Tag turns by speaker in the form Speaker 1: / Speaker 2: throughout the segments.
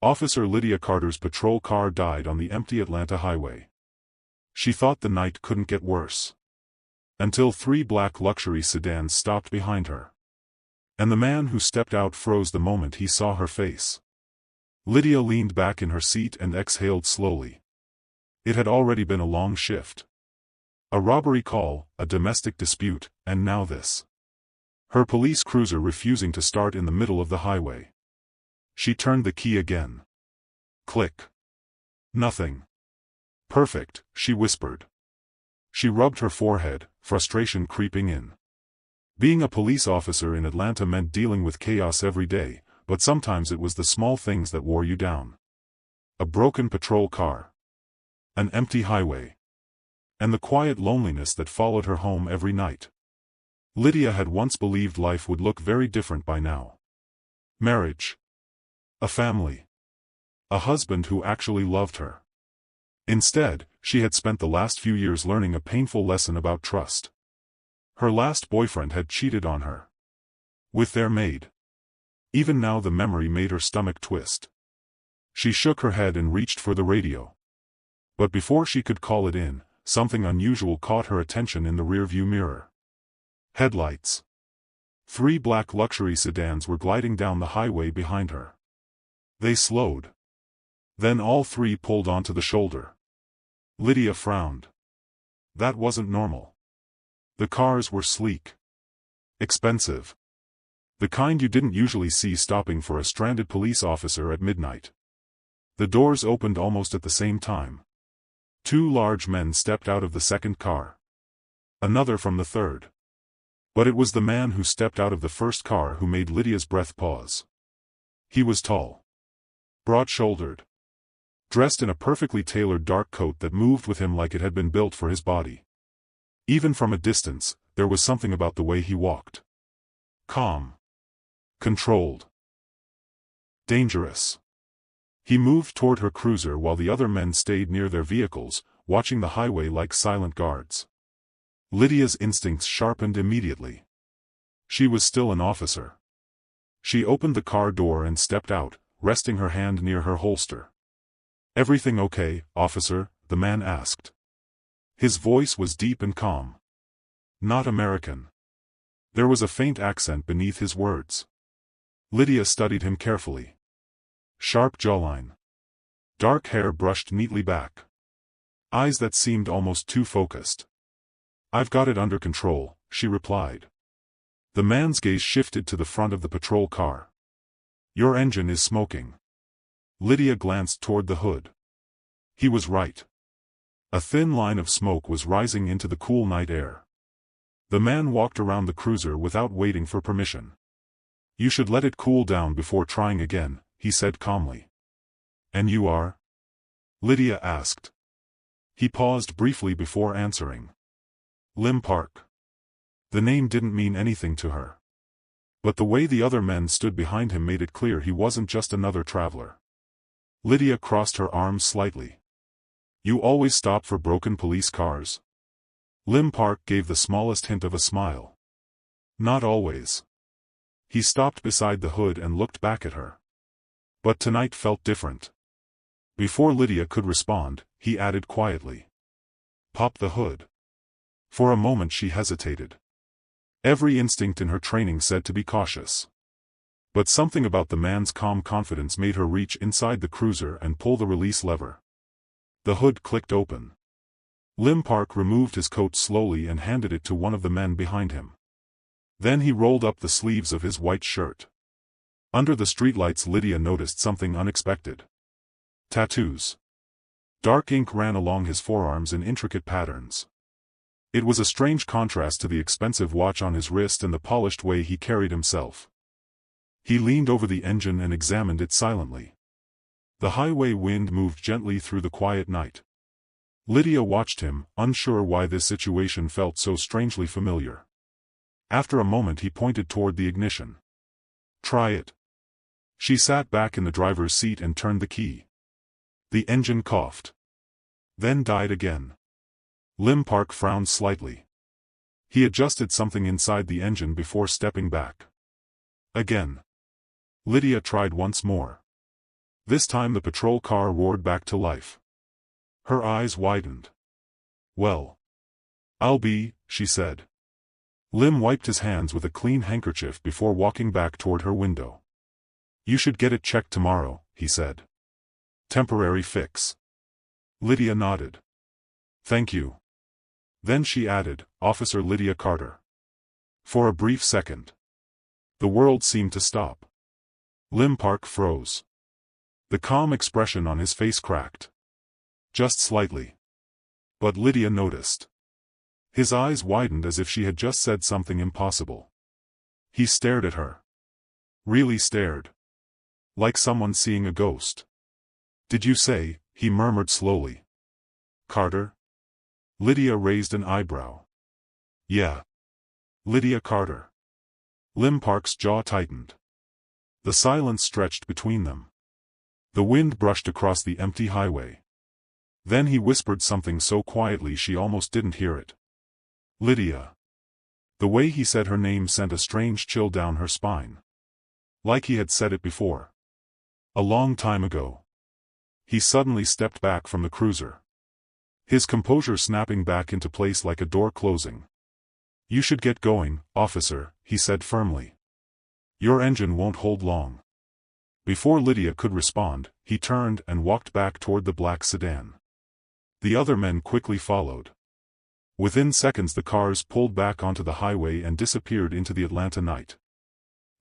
Speaker 1: Officer Lydia Carter's patrol car died on the empty Atlanta highway. She thought the night couldn't get worse. Until 3 black luxury sedans stopped behind her. And the man who stepped out froze the moment he saw her face. Lydia leaned back in her seat and exhaled slowly. It had already been a long shift. A robbery call, a domestic dispute, and now this. Her police cruiser refusing to start in the middle of the highway. She turned the key again. Click. Nothing. Perfect, she whispered. She rubbed her forehead, frustration creeping in. Being a police officer in Atlanta meant dealing with chaos every day, but sometimes it was the small things that wore you down. A broken patrol car. An empty highway. And the quiet loneliness that followed her home every night. Lydia had once believed life would look very different by now. Marriage. A family. A husband who actually loved her. Instead, she had spent the last few years learning a painful lesson about trust. Her last boyfriend had cheated on her. With their maid. Even now the memory made her stomach twist. She shook her head and reached for the radio. But before she could call it in, something unusual caught her attention in the rearview mirror. Headlights. 3 black luxury sedans were gliding down the highway behind her. They slowed. Then all 3 pulled onto the shoulder. Lydia frowned. That wasn't normal. The cars were sleek. Expensive. The kind you didn't usually see stopping for a stranded police officer at midnight. The doors opened almost at the same time. 2 large men stepped out of the second car. Another from the third. But it was the man who stepped out of the first car who made Lydia's breath pause. He was tall. Broad-shouldered. Dressed in a perfectly tailored dark coat that moved with him like it had been built for his body. Even from a distance, there was something about the way he walked. Calm. Controlled. Dangerous. He moved toward her cruiser while the other men stayed near their vehicles, watching the highway like silent guards. Lydia's instincts sharpened immediately. She was still an officer. She opened the car door and stepped out, resting her hand near her holster. "Everything okay, officer?" the man asked. His voice was deep and calm. Not American. There was a faint accent beneath his words. Lydia studied him carefully. Sharp jawline. Dark hair brushed neatly back. Eyes that seemed almost too focused. "I've got it under control," she replied. The man's gaze shifted to the front of the patrol car. "Your engine is smoking." Lydia glanced toward the hood. He was right. A thin line of smoke was rising into the cool night air. The man walked around the cruiser without waiting for permission. "You should let it cool down before trying again," he said calmly. "And you are?" Lydia asked. He paused briefly before answering. "Lim Park." The name didn't mean anything to her. But the way the other men stood behind him made it clear he wasn't just another traveler. Lydia crossed her arms slightly. "You always stop for broken police cars?" Lim Park gave the smallest hint of a smile. "Not always." He stopped beside the hood and looked back at her. But tonight felt different. Before Lydia could respond, he added quietly. "Pop the hood." For a moment she hesitated. Every instinct in her training said to be cautious. But something about the man's calm confidence made her reach inside the cruiser and pull the release lever. The hood clicked open. Lim Park removed his coat slowly and handed it to one of the men behind him. Then he rolled up the sleeves of his white shirt. Under the streetlights Lydia noticed something unexpected. Tattoos. Dark ink ran along his forearms in intricate patterns. It was a strange contrast to the expensive watch on his wrist and the polished way he carried himself. He leaned over the engine and examined it silently. The highway wind moved gently through the quiet night. Lydia watched him, unsure why this situation felt so strangely familiar. After a moment he pointed toward the ignition. "Try it." She sat back in the driver's seat and turned the key. The engine coughed. Then died again. Lim Park frowned slightly. He adjusted something inside the engine before stepping back. Again. Lydia tried once more. This time the patrol car roared back to life. Her eyes widened. "Well, I'll be," she said. Lim wiped his hands with a clean handkerchief before walking back toward her window. "You should get it checked tomorrow," he said. "Temporary fix." Lydia nodded. "Thank you." Then she added, "Officer Lydia Carter." For a brief second, the world seemed to stop. Lim Park froze. The calm expression on his face cracked. Just slightly. But Lydia noticed. His eyes widened as if she had just said something impossible. He stared at her. Really stared. Like someone seeing a ghost. "Did you say," he murmured slowly. "Carter?" Lydia raised an eyebrow. "Yeah. Lydia Carter." Lim Park's jaw tightened. The silence stretched between them. The wind brushed across the empty highway. Then he whispered something so quietly she almost didn't hear it. "Lydia." The way he said her name sent a strange chill down her spine. Like he had said it before. A long time ago. He suddenly stepped back from the cruiser. His composure snapping back into place like a door closing. "You should get going, officer," he said firmly. "Your engine won't hold long." Before Lydia could respond, he turned and walked back toward the black sedan. The other men quickly followed. Within seconds the cars pulled back onto the highway and disappeared into the Atlanta night.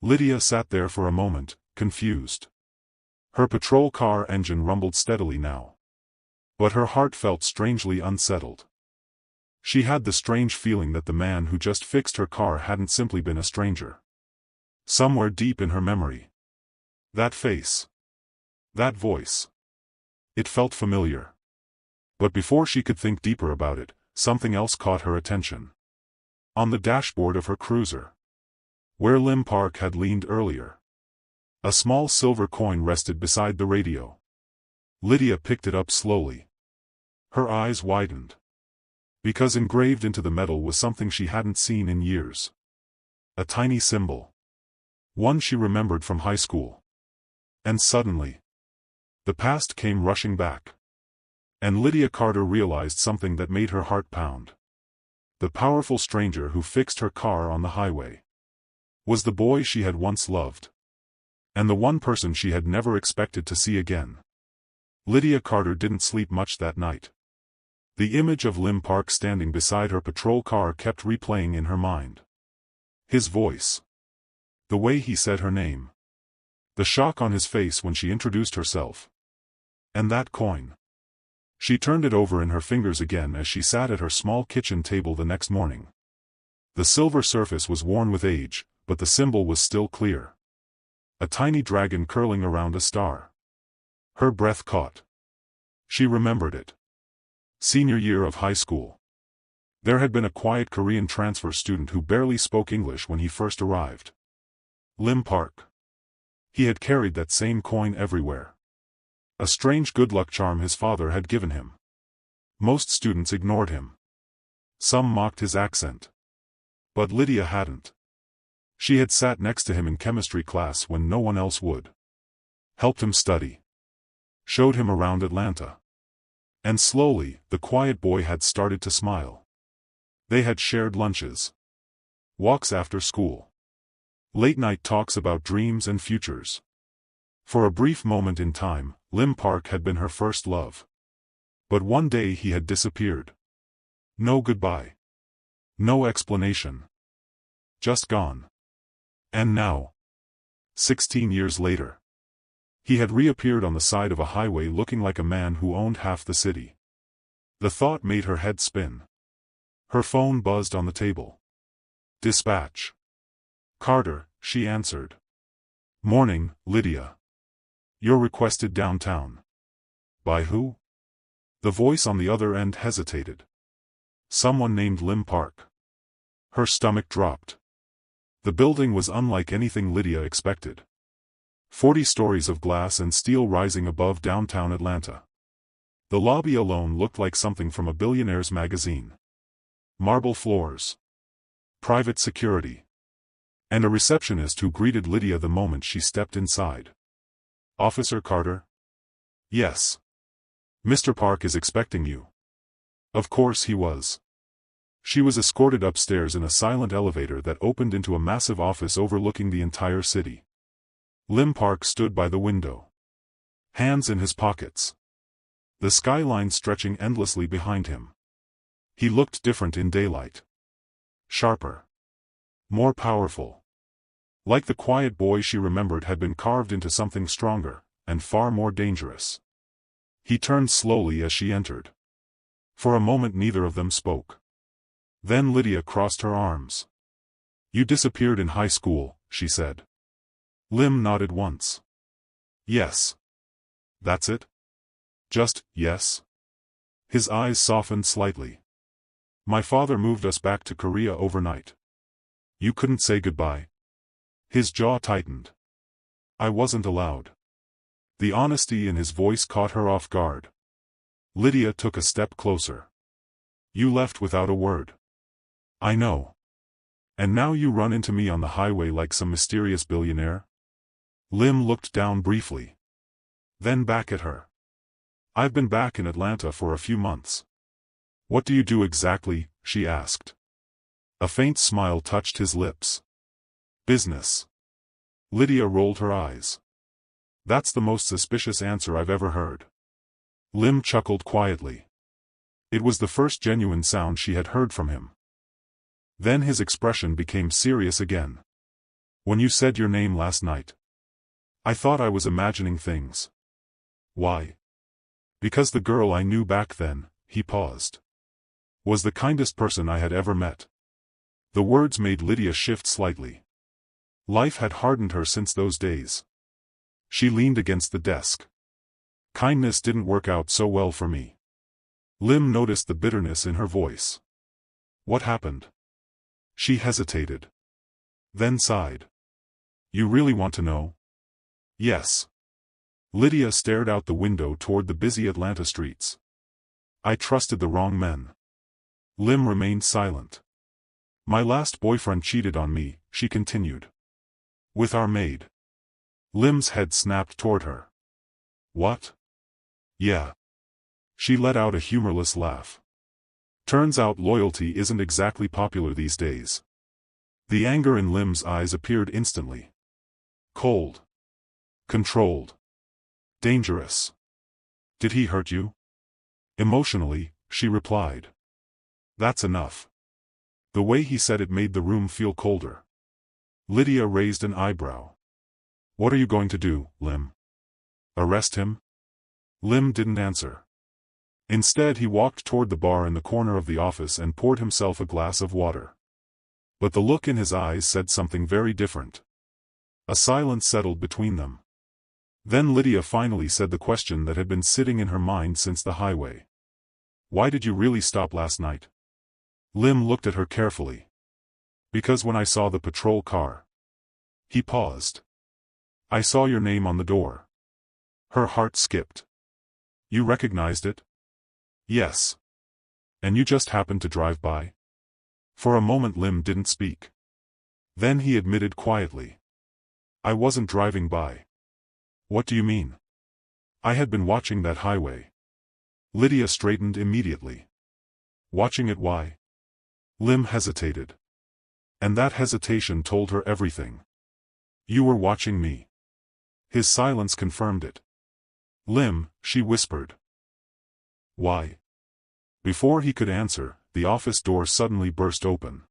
Speaker 1: Lydia sat there for a moment, confused. Her patrol car engine rumbled steadily now. But her heart felt strangely unsettled. She had the strange feeling that the man who just fixed her car hadn't simply been a stranger. Somewhere deep in her memory. That face. That voice. It felt familiar. But before she could think deeper about it, something else caught her attention. On the dashboard of her cruiser. Where Lim Park had leaned earlier. A small silver coin rested beside the radio. Lydia picked it up slowly. Her eyes widened. Because engraved into the metal was something she hadn't seen in years. A tiny symbol. One she remembered from high school. And suddenly, the past came rushing back. And Lydia Carter realized something that made her heart pound. The powerful stranger who fixed her car on the highway was the boy she had once loved. And the one person she had never expected to see again. Lydia Carter didn't sleep much that night. The image of Lim Park standing beside her patrol car kept replaying in her mind. His voice. The way he said her name. The shock on his face when she introduced herself. And that coin. She turned it over in her fingers again as she sat at her small kitchen table the next morning. The silver surface was worn with age, but the symbol was still clear. A tiny dragon curling around a star. Her breath caught. She remembered it. Senior year of high school. There had been a quiet Korean transfer student who barely spoke English when he first arrived. Lim Park. He had carried that same coin everywhere. A strange good luck charm his father had given him. Most students ignored him. Some mocked his accent. But Lydia hadn't. She had sat next to him in chemistry class when no one else would. Helped him study. Showed him around Atlanta. And slowly, the quiet boy had started to smile. They had shared lunches. Walks after school. Late-night talks about dreams and futures. For a brief moment in time, Lim Park had been her first love. But one day he had disappeared. No goodbye. No explanation. Just gone. And now, 16 years later, he had reappeared on the side of a highway looking like a man who owned half the city. The thought made her head spin. Her phone buzzed on the table. Dispatch. "Carter," she answered. "Morning, Lydia. You're requested downtown." "By who?" The voice on the other end hesitated. "Someone named Lim Park." Her stomach dropped. The building was unlike anything Lydia expected. 40 stories of glass and steel rising above downtown Atlanta. The lobby alone looked like something from a billionaire's magazine. Marble floors. Private security. And a receptionist who greeted Lydia the moment she stepped inside. "Officer Carter?" Yes. Mr. Park is expecting you. Of course he was. She was escorted upstairs in a silent elevator that opened into a massive office overlooking the entire city. Lim Park stood by the window, hands in his pockets, the skyline stretching endlessly behind him. He looked different in daylight. Sharper. More powerful. Like the quiet boy she remembered had been carved into something stronger, and far more dangerous. He turned slowly as she entered. For a moment neither of them spoke. Then Lydia crossed her arms. "You disappeared in high school," she said. Lim nodded once. "Yes. That's it? Just, yes?" His eyes softened slightly. "My father moved us back to Korea overnight. You couldn't say goodbye?" His jaw tightened. "I wasn't allowed." The honesty in his voice caught her off guard. Lydia took a step closer. "You left without a word." "I know. And now you run into me on the highway like some mysterious billionaire?" Lim looked down briefly. Then back at her. "I've been back in Atlanta for a few months." "What do you do exactly?" she asked. A faint smile touched his lips. "Business." Lydia rolled her eyes. "That's the most suspicious answer I've ever heard." Lim chuckled quietly. It was the first genuine sound she had heard from him. Then his expression became serious again. "When you said your name last night, I thought I was imagining things." "Why?" "Because the girl I knew back then," he paused, "was the kindest person I had ever met." The words made Lydia shift slightly. Life had hardened her since those days. She leaned against the desk. "Kindness didn't work out so well for me." Lim noticed the bitterness in her voice. "What happened?" She hesitated. Then sighed. "You really want to know?" "Yes." Lydia stared out the window toward the busy Atlanta streets. "I trusted the wrong men." Lim remained silent. "My last boyfriend cheated on me," she continued. "With our maid." Lim's head snapped toward her. "What?" "Yeah." She let out a humorless laugh. "Turns out loyalty isn't exactly popular these days." The anger in Lim's eyes appeared instantly. Cold. Controlled. Dangerous. "Did he hurt you?" "Emotionally," she replied. "That's enough." The way he said it made the room feel colder. Lydia raised an eyebrow. "What are you going to do, Lim? Arrest him?" Lim didn't answer. Instead he walked toward the bar in the corner of the office and poured himself a glass of water. But the look in his eyes said something very different. A silence settled between them. Then Lydia finally said the question that had been sitting in her mind since the highway. "Why did you really stop last night?" Lim looked at her carefully. "Because when I saw the patrol car." He paused. "I saw your name on the door." Her heart skipped. "You recognized it?" "Yes." "And you just happened to drive by?" For a moment Lim didn't speak. Then he admitted quietly. "I wasn't driving by." "What do you mean?" "I had been watching that highway." Lydia straightened immediately. "Watching it, why?" Lim hesitated. And that hesitation told her everything. "You were watching me." His silence confirmed it. "Lim," she whispered. "Why?" Before he could answer, the office door suddenly burst open.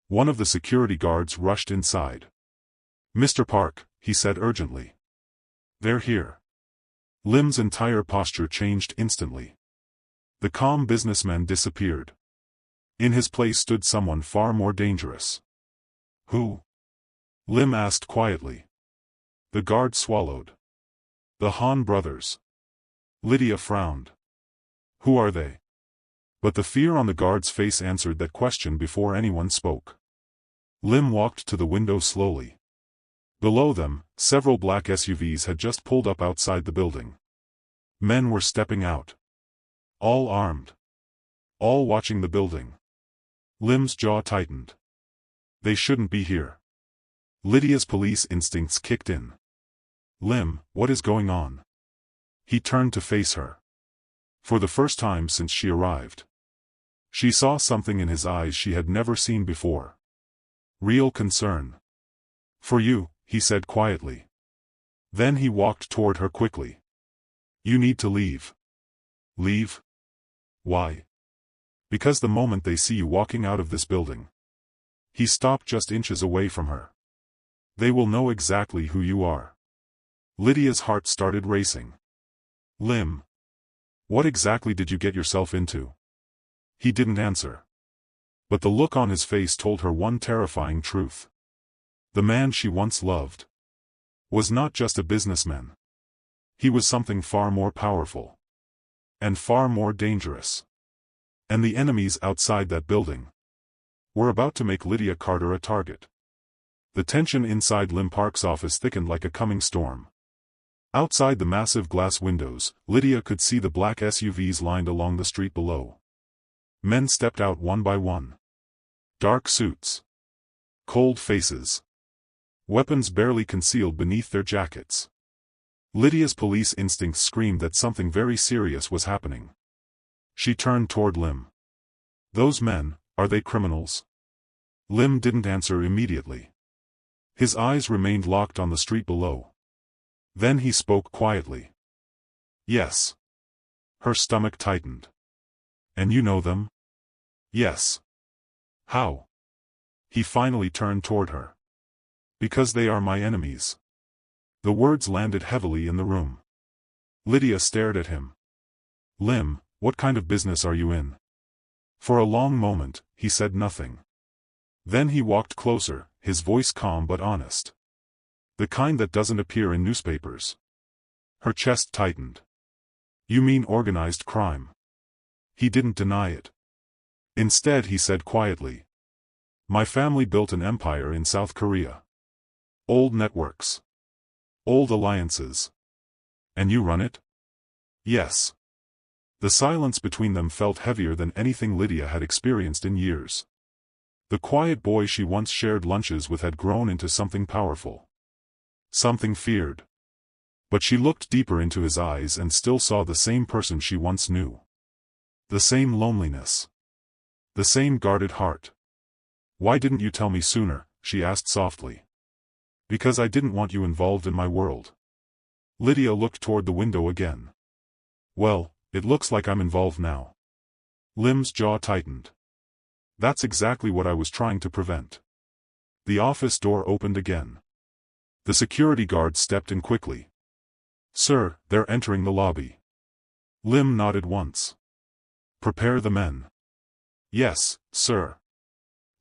Speaker 1: One of the security guards rushed inside. "Mr. Park," he said urgently. "They're here." Lim's entire posture changed instantly. The calm businessman disappeared. In his place stood someone far more dangerous. "Who?" Lim asked quietly. The guard swallowed. "The Han brothers." Lydia frowned. "Who are they?" But the fear on the guard's face answered that question before anyone spoke. Lim walked to the window slowly. Below them, several black SUVs had just pulled up outside the building. Men were stepping out. All armed. All watching the building. Lim's jaw tightened. They shouldn't be here. Lydia's police instincts kicked in. "Lim, what is going on?" He turned to face her. For the first time since she arrived. She saw something in his eyes she had never seen before. Real concern. For you, he said quietly. Then he walked toward her quickly. You need to leave. Leave? Why? Because the moment they see you walking out of this building. He stopped just inches away from her. They will know exactly who you are. Lydia's heart started racing. Lim. What exactly did you get yourself into? He didn't answer. But the look on his face told her one terrifying truth. The man she once loved was not just a businessman. He was something far more powerful. And far more dangerous. And the enemies outside that building were about to make Lydia Carter a target. The tension inside Lim Park's office thickened like a coming storm. Outside the massive glass windows, Lydia could see the black SUVs lined along the street below. Men stepped out one by one. Dark suits. Cold faces. Weapons barely concealed beneath their jackets. Lydia's police instincts screamed that something very serious was happening. She turned toward Lim. Those men, are they criminals? Lim didn't answer immediately. His eyes remained locked on the street below. Then he spoke quietly. Yes. Her stomach tightened. And you know them? Yes. How? He finally turned toward her. Because they are my enemies. The words landed heavily in the room. Lydia stared at him. Lim, what kind of business are you in? For a long moment, he said nothing. Then he walked closer, his voice calm but honest. The kind that doesn't appear in newspapers. Her chest tightened. You mean organized crime? He didn't deny it. Instead he said quietly. My family built an empire in South Korea. Old networks. Old alliances. And you run it? Yes. The silence between them felt heavier than anything Lydia had experienced in years. The quiet boy she once shared lunches with had grown into something powerful. Something feared. But she looked deeper into his eyes and still saw the same person she once knew. The same loneliness. The same guarded heart. Why didn't you tell me sooner? She asked softly. Because I didn't want you involved in my world. Lydia looked toward the window again. Well, it looks like I'm involved now. Lim's jaw tightened. That's exactly what I was trying to prevent. The office door opened again. The security guard stepped in quickly. Sir, they're entering the lobby. Lim nodded once. Prepare the men. Yes, sir.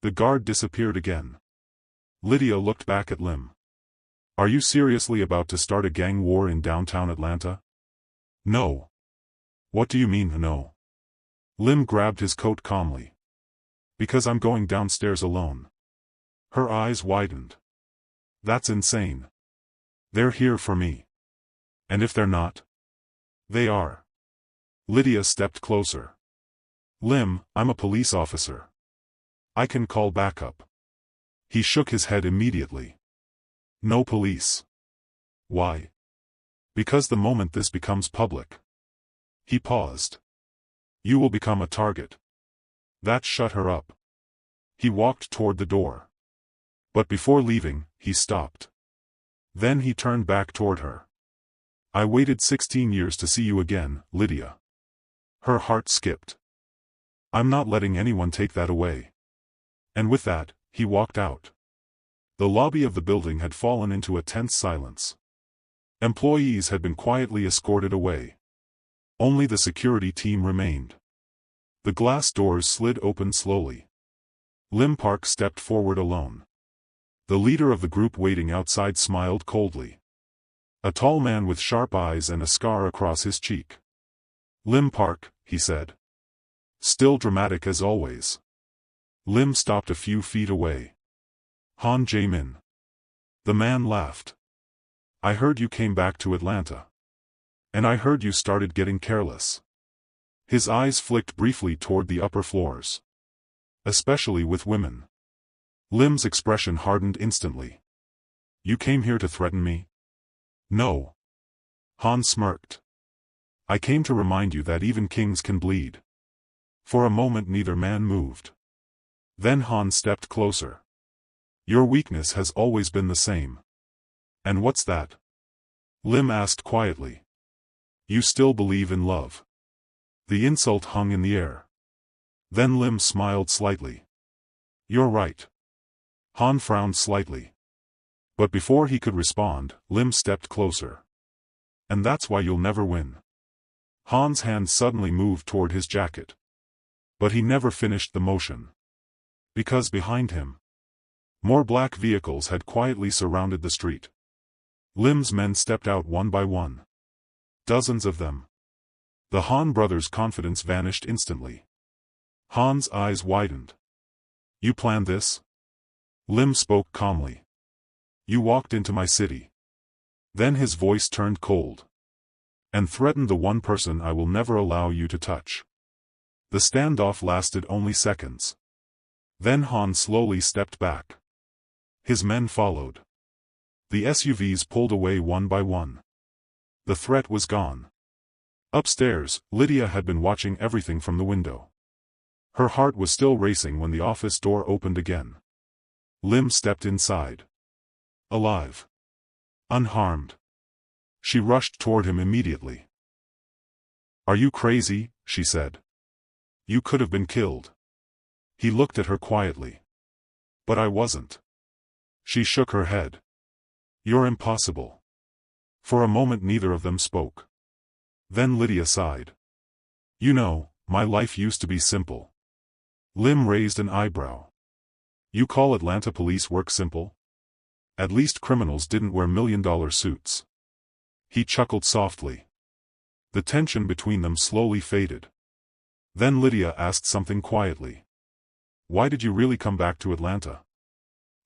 Speaker 1: The guard disappeared again. Lydia looked back at Lim. Are you seriously about to start a gang war in downtown Atlanta? No. What do you mean, no? Lim grabbed his coat calmly. Because I'm going downstairs alone. Her eyes widened. That's insane. They're here for me. And if they're not? They are. Lydia stepped closer. Lim, I'm a police officer. I can call backup. He shook his head immediately. No police. Why? Because the moment this becomes public. He paused. You will become a target. That shut her up. He walked toward the door. But before leaving, he stopped. Then he turned back toward her. I waited 16 years to see you again, Lydia. Her heart skipped. I'm not letting anyone take that away. And with that, he walked out. The lobby of the building had fallen into a tense silence. Employees had been quietly escorted away. Only the security team remained. The glass doors slid open slowly. Lim Park stepped forward alone. The leader of the group waiting outside smiled coldly. A tall man with sharp eyes and a scar across his cheek. Lim Park, he said. Still dramatic as always. Lim stopped a few feet away. Han Jae-min. The man laughed. I heard you came back to Atlanta. And I heard you started getting careless. His eyes flicked briefly toward the upper floors. Especially with women. Lim's expression hardened instantly. You came here to threaten me? No. Han smirked. I came to remind you that even kings can bleed. For a moment neither man moved. Then Hans stepped closer. Your weakness has always been the same. And what's that? Lim asked quietly. You still believe in love. The insult hung in the air. Then Lim smiled slightly. You're right. Han frowned slightly. But before he could respond, Lim stepped closer. And that's why you'll never win. Han's hand suddenly moved toward his jacket. But he never finished the motion. Because behind him, more black vehicles had quietly surrounded the street. Lim's men stepped out one by one. Dozens of them. The Han brothers' confidence vanished instantly. Han's eyes widened. You planned this? Lim spoke calmly. You walked into my city. Then his voice turned cold. And threatened the one person I will never allow you to touch. The standoff lasted only seconds. Then Han slowly stepped back. His men followed. The SUVs pulled away one by one. The threat was gone. Upstairs, Lydia had been watching everything from the window. Her heart was still racing when the office door opened again. Lim stepped inside. Alive. Unharmed. She rushed toward him immediately. Are you crazy? She said. You could have been killed. He looked at her quietly. But I wasn't. She shook her head. You're impossible. For a moment neither of them spoke. Then Lydia sighed. You know, my life used to be simple. Lim raised an eyebrow. You call Atlanta police work simple? At least criminals didn't wear $1 million suits. He chuckled softly. The tension between them slowly faded. Then Lydia asked something quietly. Why did you really come back to Atlanta?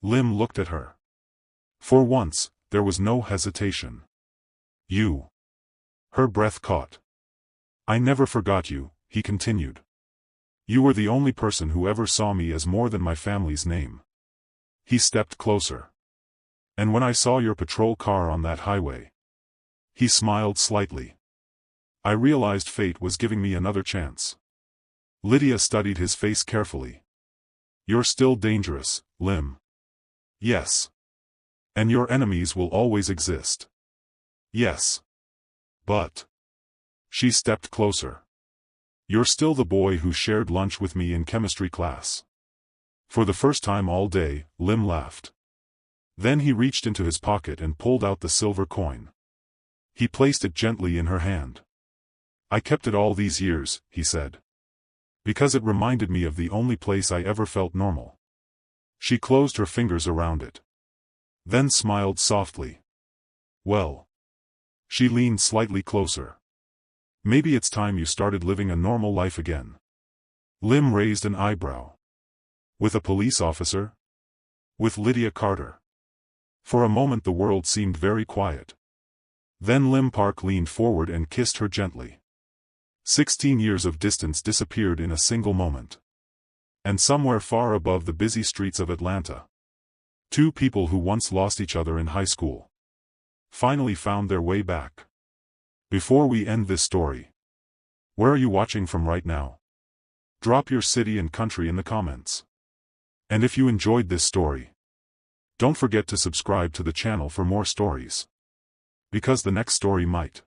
Speaker 1: Lim looked at her. For once, there was no hesitation. You. Her breath caught. I never forgot you, he continued. You were the only person who ever saw me as more than my family's name. He stepped closer. And when I saw your patrol car on that highway. He smiled slightly. I realized fate was giving me another chance. Lydia studied his face carefully. You're still dangerous, Lim. Yes. And your enemies will always exist. Yes. But. She stepped closer. You're still the boy who shared lunch with me in chemistry class. For the first time all day, Lim laughed. Then he reached into his pocket and pulled out the silver coin. He placed it gently in her hand. I kept it all these years, he said. Because it reminded me of the only place I ever felt normal. She closed her fingers around it. Then smiled softly. Well. She leaned slightly closer. Maybe it's time you started living a normal life again. Lim raised an eyebrow. With a police officer? With Lydia Carter. For a moment the world seemed very quiet. Then Lim Park leaned forward and kissed her gently. 16 years of distance disappeared in a single moment. And somewhere far above the busy streets of Atlanta, two people who once lost each other in high school finally found their way back. Before we end this story, where are you watching from right now? Drop your city and country in the comments. And if you enjoyed this story, don't forget to subscribe to the channel for more stories. Because the next story might